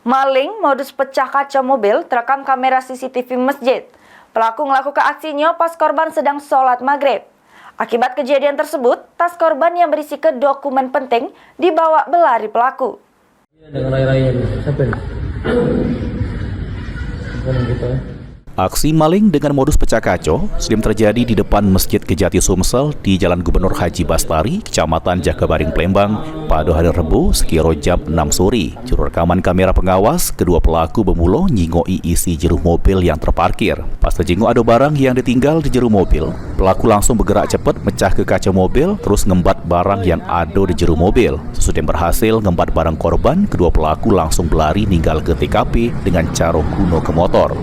Maling modus pecah kaca mobil terekam kamera CCTV masjid. Pelaku melakukan aksinya pas korban sedang sholat maghrib. Akibat kejadian tersebut, tas korban yang berisi dokumen penting dibawa berlari pelaku. Dengan rai-raian, siapa ini? Aksi maling dengan modus pecah kaca sering terjadi di depan Masjid Kejati Sumsel di Jalan Gubernur Haji Bastari, Kecamatan Jakabaring, Palembang, pada hari Rabu sekira jam 6 sore. Juru rekaman kamera pengawas, kedua pelaku bermula nyingoi isi jero mobil yang terparkir. Pas terjenguk ada barang yang ditinggal di jero mobil, pelaku langsung bergerak cepat mecah ke kaca mobil, terus ngembat barang yang ada di jero mobil. Sesudah berhasil ngembat barang korban, kedua pelaku langsung berlari ninggal ke TKP dengan cara kuno ke motor.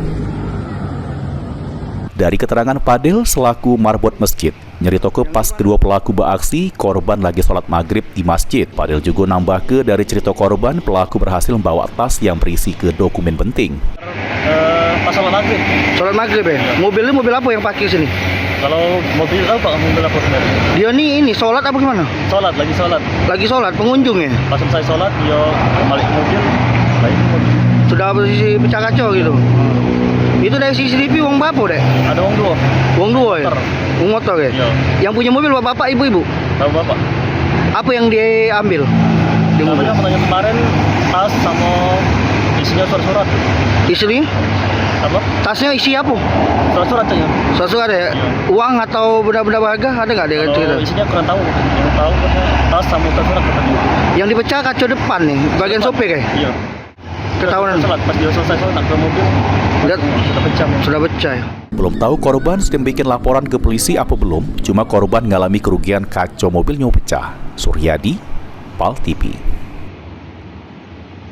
Dari keterangan Padel selaku marbot masjid, nyeritoke pas kedua pelaku beraksi, korban lagi sholat maghrib di masjid. Padel juga nambah ke dari cerita korban, pelaku berhasil membawa tas yang berisi dokumen penting. Pas sholat maghrib. Sholat maghrib ya? Mobilnya mobil apa yang parkir sini? Kalau mobil tahu Pak, mobil apa sebenarnya? Dia ini sholat apa gimana? Sholat, lagi sholat. Lagi sholat, pengunjung ya? Pas selesai sholat, dia kembali ke mobil, balik ke mobil. Sudah posisi pecah kaca gitu? Itu dari CCTV uang berapa dek? Ada uang dua. Uang dua ya? Motor. Uang motor ya? Iya. Yang punya mobil bapak ibu-ibu? Tahu Bapak? Apa yang dia ambil? Di mobil? Katanya kemarin tas sama isinya surat-surat. Istri? Apa? Tasnya isi apa? Surat-surat aja. Surat ada ya? Iya. Uang atau benda-benda berharga ada nggak dia cerita? Kalau isinya kurang tahu. Yang tahu katanya tas sama surat-surat katanya. Yang dipecah kaca depan nih, bagian sopir ya? Iya. Ketahuan? Sholat, pas dia selesai sholat nak ke mobil, sudah pecah. Sudah pecah ya? Belum tahu korban sudah bikin laporan ke polisi apa belum, cuma korban ngalami kerugian kaca mobilnya pecah. Suryadi, PAL TV.